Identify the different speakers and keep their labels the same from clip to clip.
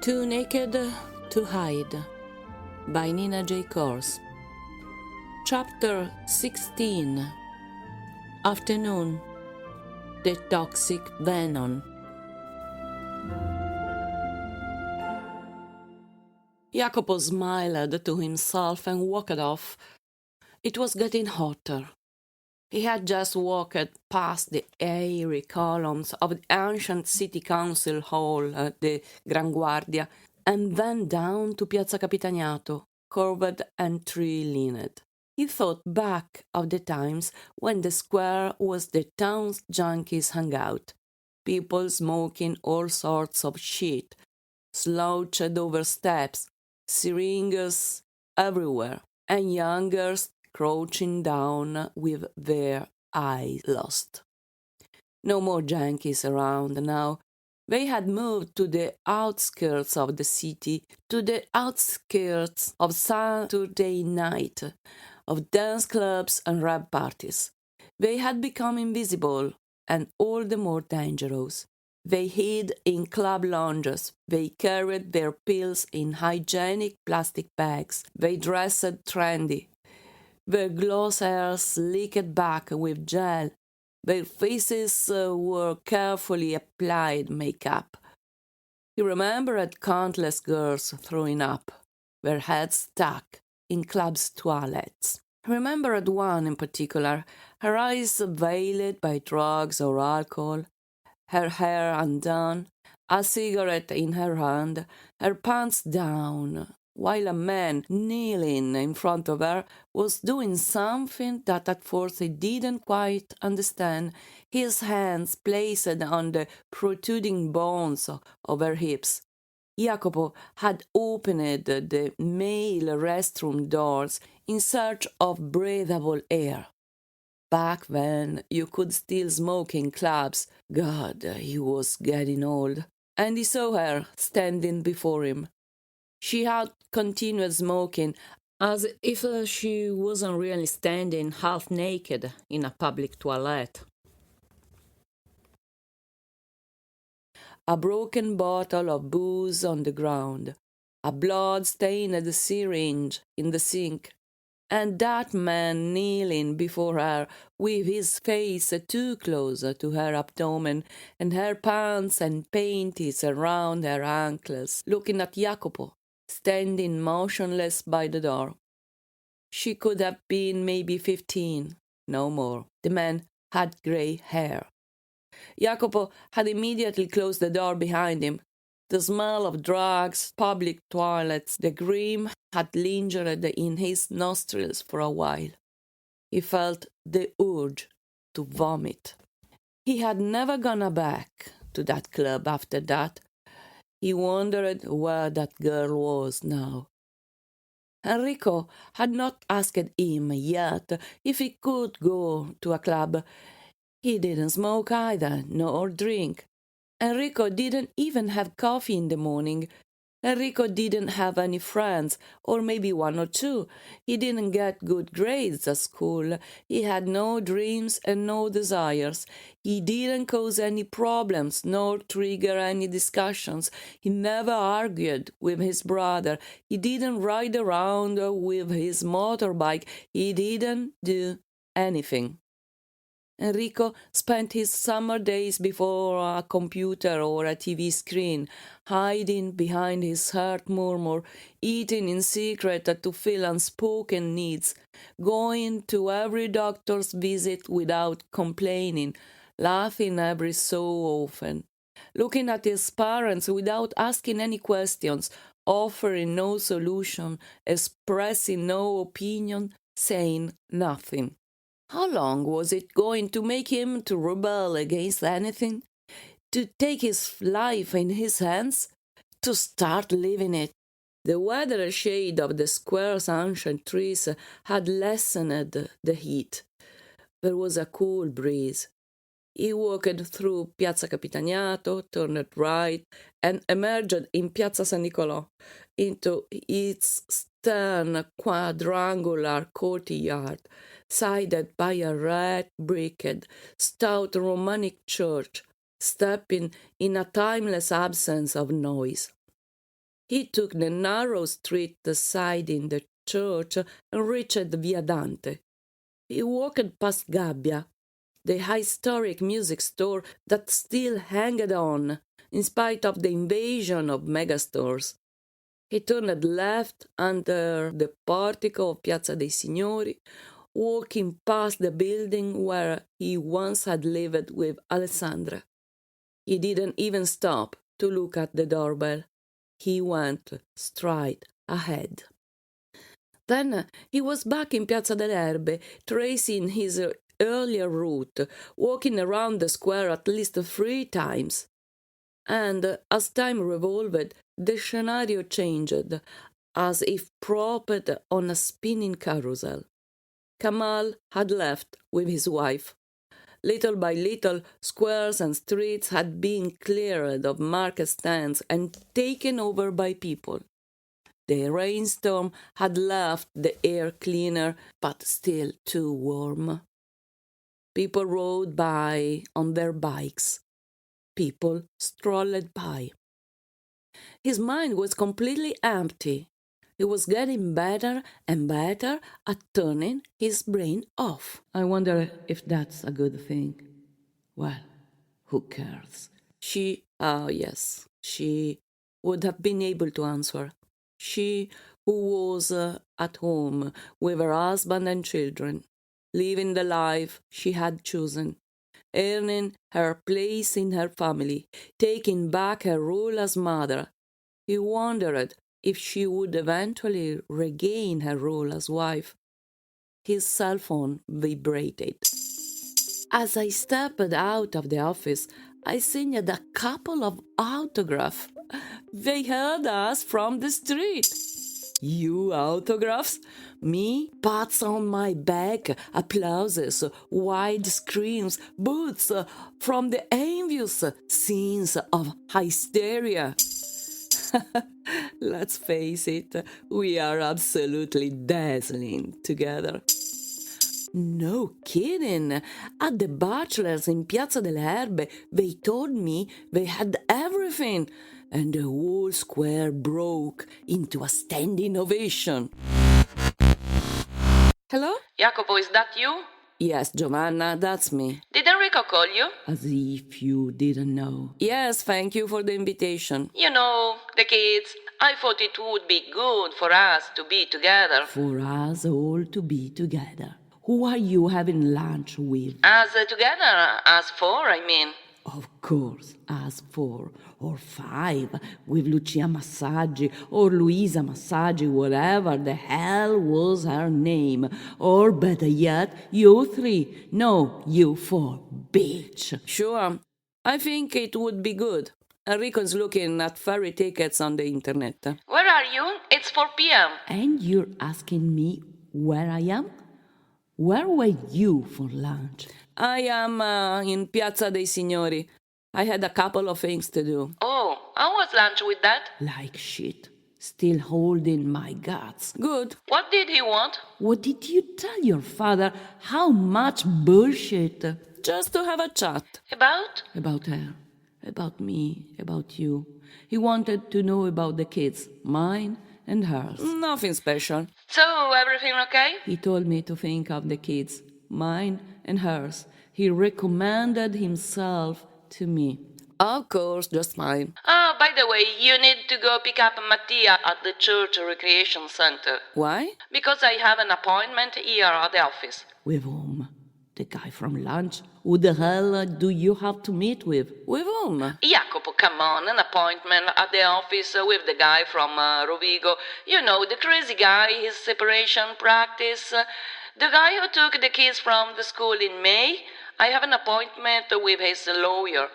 Speaker 1: Too Naked to Hide by Nina J. Course. Chapter 16. Afternoon. The Toxic Venom. Jacopo smiled to himself and walked off. It was getting hotter. He had just walked past the airy columns of the ancient city council hall at the Gran Guardia and then down to Piazza Capitaniato, curved and tree-lined. He thought back of the times when the square was the town's junkies' hangout, people smoking all sorts of shit, slouched over steps, syringes everywhere, and youngers crouching down with their eyes lost. No more junkies around now. They had moved to the outskirts of the city, to the outskirts of Saturday night, of dance clubs and rap parties. They had become invisible and all the more dangerous. They hid in club lounges. They carried their pills in hygienic plastic bags. They dressed trendy. Their gloss hair slicked back with gel. Their faces wore carefully applied makeup. He remembered countless girls throwing up, their heads stuck in clubs' toilets. He remembered one in particular, her eyes veiled by drugs or alcohol, her hair undone, a cigarette in her hand, her pants down, while a man kneeling in front of her was doing something that at first he didn't quite understand, his hands placed on the protruding bones of her hips. Jacopo had opened the male restroom doors in search of breathable air. Back then, you could still smoke in clubs. God, he was getting old. And he saw her standing before him. She had continued smoking, as if she wasn't really standing half naked in a public toilet. A broken bottle of booze on the ground, a blood-stained syringe in the sink, and that man kneeling before her with his face too close to her abdomen and her pants and panties around her ankles, looking at Jacopo, standing motionless by the door. She could have been maybe 15, no more. The man had grey hair. Jacopo had immediately closed the door behind him. The smell of drugs, public toilets, the grime had lingered in his nostrils for a while. He felt the urge to vomit. He had never gone back to that club after that. He wondered where that girl was now. Enrico had not asked him yet if he could go to a club. He didn't smoke either, nor drink. Enrico didn't even have coffee in the morning. Enrico didn't have any friends, or maybe one or two. He didn't get good grades at school. He had no dreams and no desires. He didn't cause any problems, nor trigger any discussions. He never argued with his brother. He didn't ride around with his motorbike. He didn't do anything. Enrico spent his summer days before a computer or a TV screen, hiding behind his hurt murmur, eating in secret to fill unspoken needs, going to every doctor's visit without complaining, laughing every so often, looking at his parents without asking any questions, offering no solution, expressing no opinion, saying nothing. How long was it going to make him to rebel against anything? To take his life in his hands? To start living it? The weather shade of the square's ancient trees had lessened the heat. There was a cool breeze. He walked through Piazza Capitaniato, turned right, and emerged in Piazza San Nicolò, into its stern quadrangular courtyard, sided by a red-bricked, stout Romanic church, stepping in a timeless absence of noise. He took the narrow street siding the church and reached Via Dante. He walked past Gabbia, the historic music store that still hanged on, in spite of the invasion of megastores. He turned left under the portico of Piazza dei Signori, walking past the building where he once had lived with Alessandra. He didn't even stop to look at the doorbell. He went straight ahead. Then he was back in Piazza delle Erbe, tracing his earlier route, walking around the square at least 3 times. And as time revolved, the scenario changed, as if propped on a spinning carousel. Kamal had left with his wife. Little by little, squares and streets had been cleared of market stands and taken over by people. The rainstorm had left the air cleaner, but still too warm. People rode by on their bikes. People strolled by. His mind was completely empty. He was getting better and better at turning his brain off. I wonder if that's a good thing. Well, who cares? She would have been able to answer. She who was at home with her husband and children, living the life she had chosen, earning her place in her family, taking back her role as mother. He wondered if she would eventually regain her role as wife. His cell phone vibrated. As I stepped out of the office, I signed a couple of autographs. They heard us from the street. You autographs? Me? Pats on my back, applauses, wide screams, boots from the envious scenes of hysteria. Let's face it, we are absolutely dazzling together. No kidding. At the bachelors in Piazza delle Erbe, they told me they had everything, and the whole square broke into a standing ovation. Hello?
Speaker 2: Jacopo, is that you?
Speaker 1: Yes, Giovanna, that's me.
Speaker 2: Did Enrico call you?
Speaker 1: As if you didn't know. Yes, thank you for the invitation.
Speaker 2: You know, the kids. I thought it would be good for us to be together.
Speaker 1: For us all to be together. Who are you having lunch with?
Speaker 2: As together, as 4, I mean.
Speaker 1: Of course, as 4 or 5, with Lucia Massaggi or Luisa Massaggi, whatever the hell was her name. Or better yet, you 3. No, you 4, bitch. Sure, I think it would be good. Enrico's looking at ferry tickets on the internet.
Speaker 2: Where are you? It's 4 p.m.
Speaker 1: And you're asking me where I am? Where were you for lunch? I am in Piazza dei Signori. I had a couple of things to do.
Speaker 2: Oh, how was lunch with Dad?
Speaker 1: Like shit. Still holding my guts. Good.
Speaker 2: What did he want?
Speaker 1: What did you tell your father? How much bullshit? Just to have a chat.
Speaker 2: About?
Speaker 1: About her. About me. About you. He wanted to know about the kids. Mine and hers. Nothing special.
Speaker 2: So, everything okay?
Speaker 1: He told me to think of the kids. Mine and hers. He recommended himself to me. Of course, just fine.
Speaker 2: Ah, by the way, you need to go pick up Mattia at the church recreation center.
Speaker 1: Why?
Speaker 2: Because I have an appointment here at the office.
Speaker 1: With whom? The guy from lunch? Who the hell do you have to meet with? With whom?
Speaker 2: Jacopo, come on, an appointment at the office with the guy from Rovigo. You know, the crazy guy, his separation practice. The guy who took the kids from the school in May. I have an appointment with his lawyer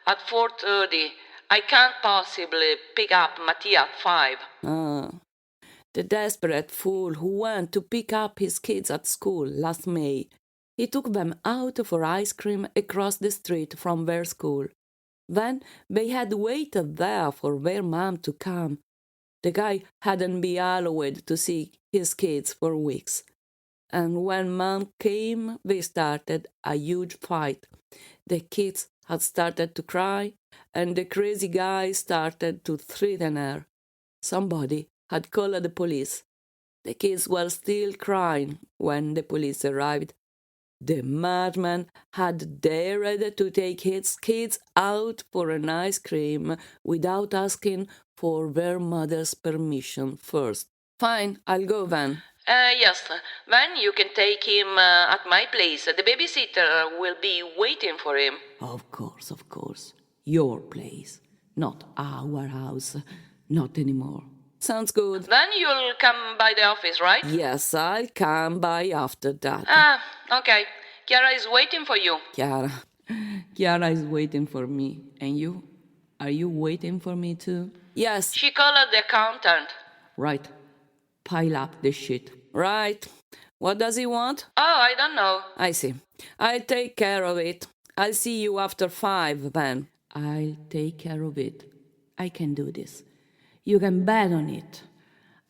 Speaker 2: at 4:30. I can't possibly pick up Mattia at 5.
Speaker 1: Ah, the desperate fool who went to pick up his kids at school last May. He took them out for ice cream across the street from their school. Then they had waited there for their mom to come. The guy hadn't been allowed to see his kids for weeks. And when mom came, they started a huge fight. The kids had started to cry, and the crazy guy started to threaten her. Somebody had called the police. The kids were still crying when the police arrived. The madman had dared to take his kids out for an ice cream without asking for their mother's permission first. Fine, I'll go then.
Speaker 2: Yes, then you can take him at my place. The babysitter will be waiting for him.
Speaker 1: Of course, of course. Your place, not our house. Not anymore. Sounds good.
Speaker 2: Then you'll come by the office, right?
Speaker 1: Yes, I'll come by after that.
Speaker 2: Okay. Chiara is waiting for you.
Speaker 1: Chiara is waiting for me. And you? Are you waiting for me too? Yes.
Speaker 2: She called the accountant.
Speaker 1: Right. Pile up the shit. Right. What does he want?
Speaker 2: Oh, I don't know.
Speaker 1: I see. I'll take care of it. I'll see you after 5, then. I'll take care of it. I can do this. You can bet on it.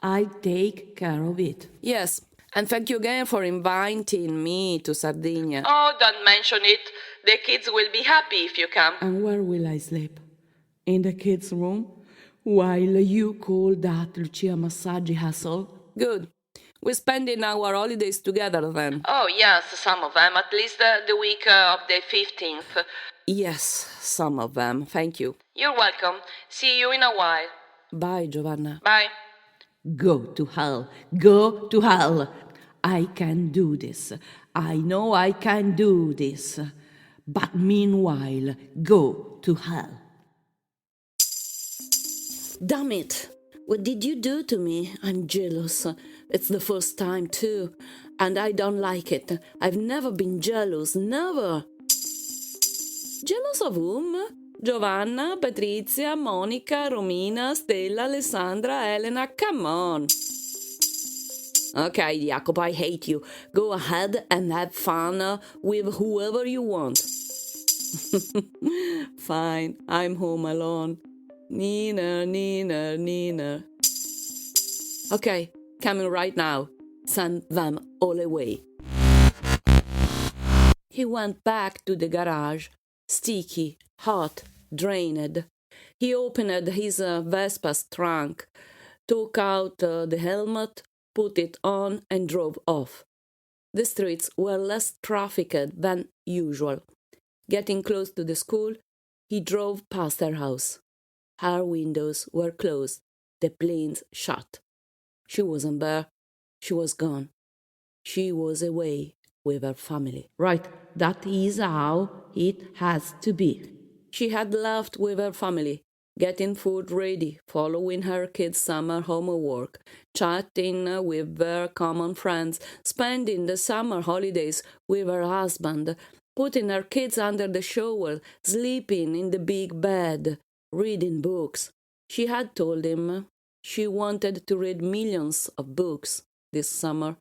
Speaker 1: I'll take care of it. Yes, and thank you again for inviting me to Sardinia.
Speaker 2: Oh, don't mention it. The kids will be happy if you come.
Speaker 1: And where will I sleep? In the kids' room? While you call that Lucia Massaggi hassle? Good. We're spending our holidays together then.
Speaker 2: Oh, yes, some of them. At least the week of the 15th.
Speaker 1: Yes, some of them. Thank you.
Speaker 2: You're welcome. See you in a while.
Speaker 1: Bye, Giovanna.
Speaker 2: Bye.
Speaker 1: Go to hell. Go to hell. I can do this. I know I can do this. But meanwhile, go to hell. Damn it. What did you do to me? I'm jealous. It's the first time, too. And I don't like it. I've never been jealous. Never. Jealous of whom? Giovanna, Patrizia, Monica, Romina, Stella, Alessandra, Elena. Come on. Okay, Jacopo, I hate you. Go ahead and have fun with whoever you want. Fine, I'm home alone. Nina, Nina, Nina. Okay, coming right now. Send them all away. He went back to the garage, sticky, hot, drained. He opened his Vespa's trunk, took out the helmet, put it on, and drove off. The streets were less trafficked than usual. Getting close to the school, he drove past her house. Her windows were closed, the blinds shut. She wasn't there. She was gone. She was away with her family. Right, that is how it has to be. She had left with her family, getting food ready, following her kids' summer homework, chatting with their common friends, spending the summer holidays with her husband, putting her kids under the shower, sleeping in the big bed, reading books. She had told him she wanted to read millions of books this summer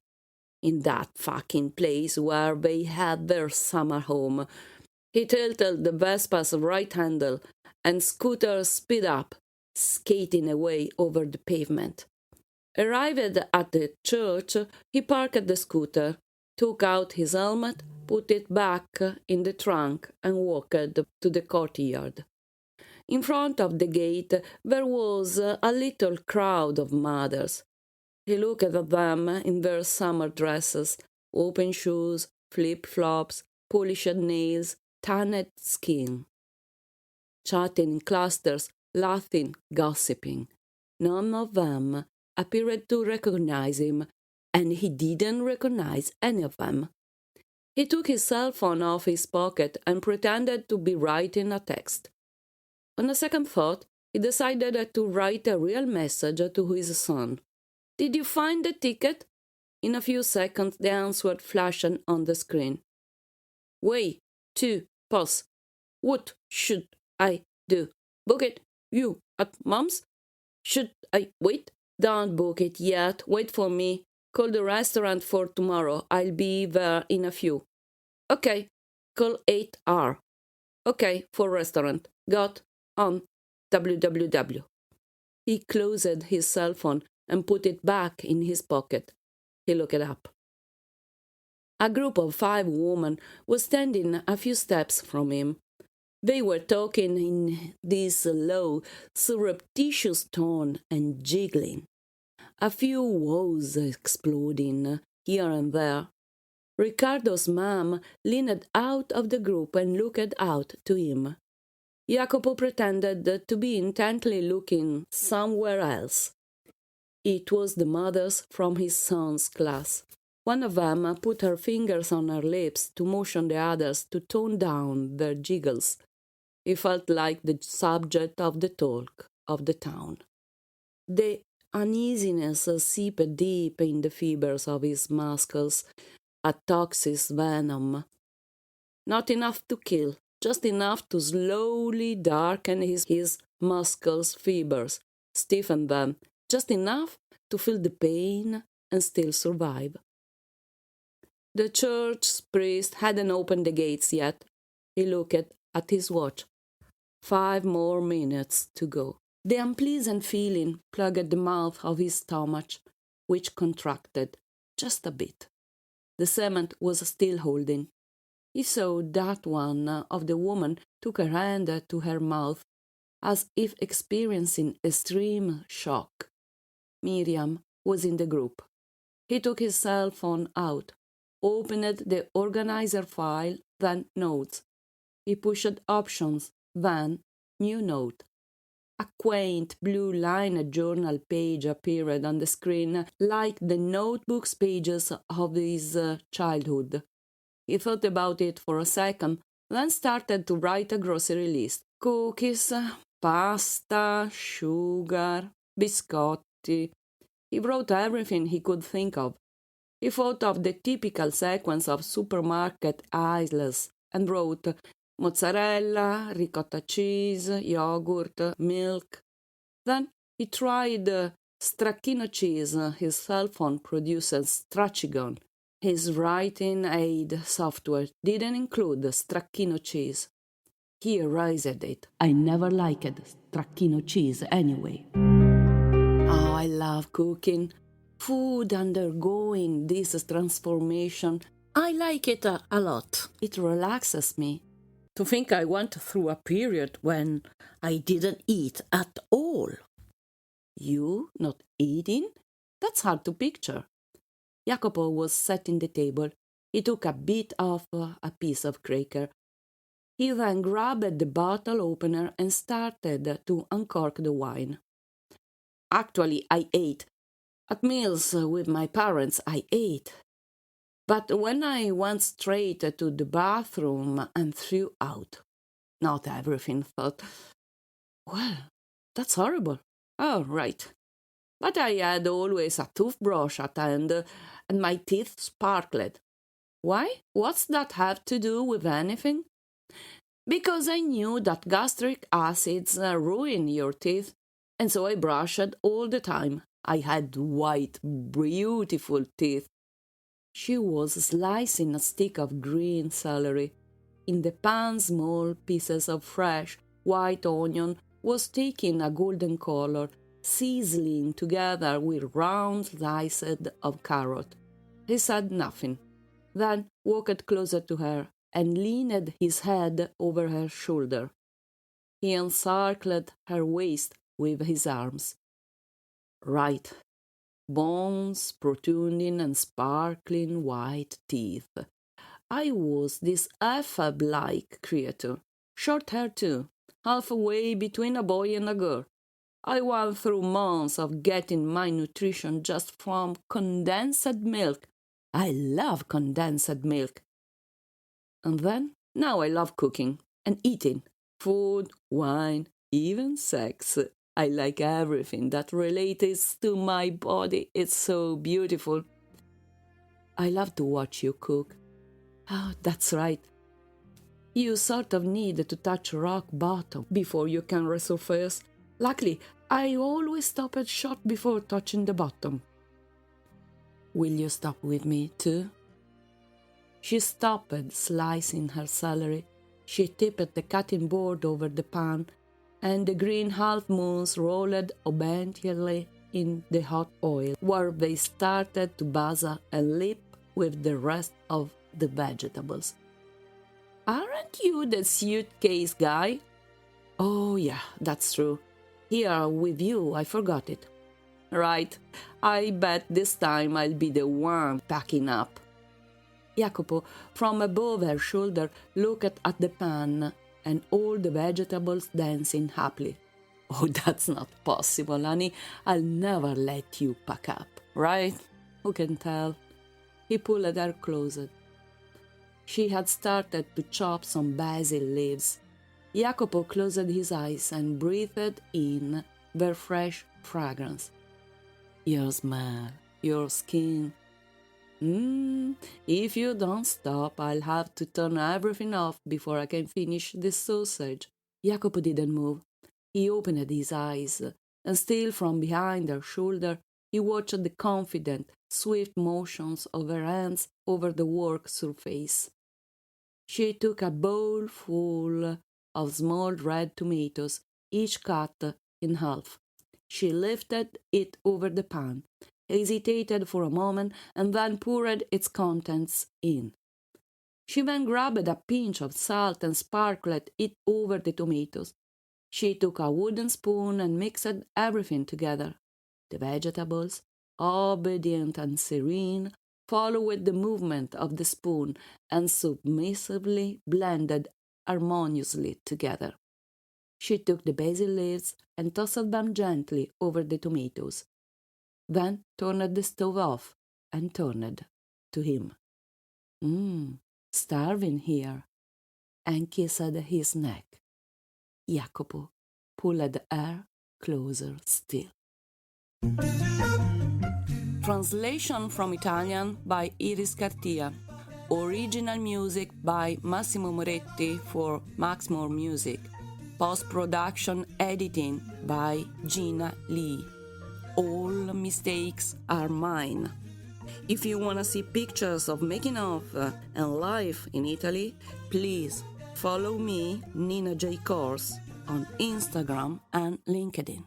Speaker 1: in that fucking place where they had their summer home. He tilted the Vespa's right handle and scooter sped up, skating away over the pavement. Arrived at the church, he parked the scooter, took out his helmet, put it back in the trunk, and walked to the courtyard. In front of the gate there was a little crowd of mothers. He looked at them in their summer dresses, open shoes, flip-flops, polished nails, tanned skin. Chatting in clusters, laughing, gossiping. None of them appeared to recognize him, and he didn't recognize any of them. He took his cell phone off his pocket and pretended to be writing a text. On a second thought, he decided to write a real message to his son. "Did you find the ticket?" In a few seconds, the answer flashed on the screen. "Way to pause. What should I do? Book it? You at Mom's? Should I wait? Don't book it yet. Wait for me. Call the restaurant for tomorrow. I'll be there in a few. Okay. Call 8R. Okay, for restaurant. Got on www. He closed his cell phone and put it back in his pocket. He looked up. A group of 5 women was standing a few steps from him. They were talking in this low, surreptitious tone and giggling. A few woes exploding here and there. Riccardo's mum leaned out of the group and looked out to him. Jacopo pretended to be intently looking somewhere else. It was the mothers from his son's class. One of them put her fingers on her lips to motion the others to tone down their giggles. He felt like the subject of the talk of the town. The uneasiness seeped deep in the fibers of his muscles, a toxic venom. Not enough to kill, just enough to slowly darken his muscles' fibers, stiffen them, just enough to feel the pain and still survive. The church priest hadn't opened the gates yet. He looked at his watch. 5 more minutes to go. The unpleasant feeling plugged the mouth of his stomach, which contracted just a bit. The cement was still holding. He saw that one of the woman took her hand to her mouth, as if experiencing extreme shock. Miriam was in the group. He took his cell phone out, opened the organizer file, then notes. He pushed options, then new note. A quaint blue-lined journal page appeared on the screen like the notebook's pages of his childhood. He thought about it for a second, then started to write a grocery list. Cookies, pasta, sugar, biscotti. He wrote everything he could think of. He thought of the typical sequence of supermarket aisles and wrote mozzarella, ricotta cheese, yogurt, milk. Then he tried stracchino cheese. His cell phone produces Strachigon. His writing aid software didn't include stracchino cheese. He erased it. I never liked stracchino cheese anyway. Oh, I love cooking. Food undergoing this transformation. I like it a lot. It relaxes me. To think I went through a period when I didn't eat at all. You not eating? That's hard to picture. Jacopo was setting the table. He took a bit off a piece of cracker. He then grabbed the bottle opener and started to uncork the wine. Actually, I ate. At meals with my parents, I ate. But when I went straight to the bathroom and threw out, not everything thought, well, that's horrible. Oh, right. But I had always a toothbrush at hand, and my teeth sparkled. Why? What's that have to do with anything? Because I knew that gastric acids ruin your teeth, and so I brushed all the time. I had white, beautiful teeth. She was slicing a stick of green celery. In the pan, small pieces of fresh, white onion was taking a golden color, sizzling together with round slices of carrot. He said nothing, then walked closer to her and leaned his head over her shoulder. He encircled her waist with his arms. Right. Bones, protruding and sparkling white teeth. I was this elf-like creature, short hair too, halfway between a boy and a girl. I went through months of getting my nutrition just from condensed milk. I love condensed milk. And then, now I love cooking and eating, food, wine, even sex. I like everything that relates to my body. It's so beautiful. I love to watch you cook. Oh, that's right. You sort of need to touch rock bottom before you can resurface. Luckily, I always stop at short before touching the bottom. Will you stop with me too? She stopped slicing her celery. She tipped the cutting board over the pan, and the green half-moons rolled obediently in the hot oil, where they started to buzz and leap with the rest of the vegetables. Aren't you the suitcase guy? Oh, yeah, that's true. Here with you, I forgot it. Right, I bet this time I'll be the one packing up. Jacopo, from above her shoulder, looked at the pan and all the vegetables dancing happily. Oh, that's not possible, honey. I'll never let you pack up, right? Who can tell? He pulled her closer. She had started to chop some basil leaves. Jacopo closed his eyes and breathed in their fresh fragrance. Your smell, your skin. If you don't stop, I'll have to turn everything off before I can finish this sausage. Jacopo didn't move. He opened his eyes, and still from behind her shoulder, he watched the confident, swift motions of her hands over the work surface. She took a bowl full of small red tomatoes, each cut in half. She lifted it over the pan, hesitated for a moment, and then poured its contents in. She then grabbed a pinch of salt and sprinkled it over the tomatoes. She took a wooden spoon and mixed everything together. The vegetables, obedient and serene, followed the movement of the spoon and submissively blended harmoniously together. She took the basil leaves and tossed them gently over the tomatoes, then turned the stove off and turned to him. Starving here, and kissed his neck. Jacopo pulled her closer still. Translation from Italian by Iris Cartia. Original music by Massimo Moretti for Maxmore Music. Post-production editing by Gina Lee. All mistakes are mine. If you want to see pictures of making of and life in Italy, please follow me, Nina J. Course, on Instagram and LinkedIn.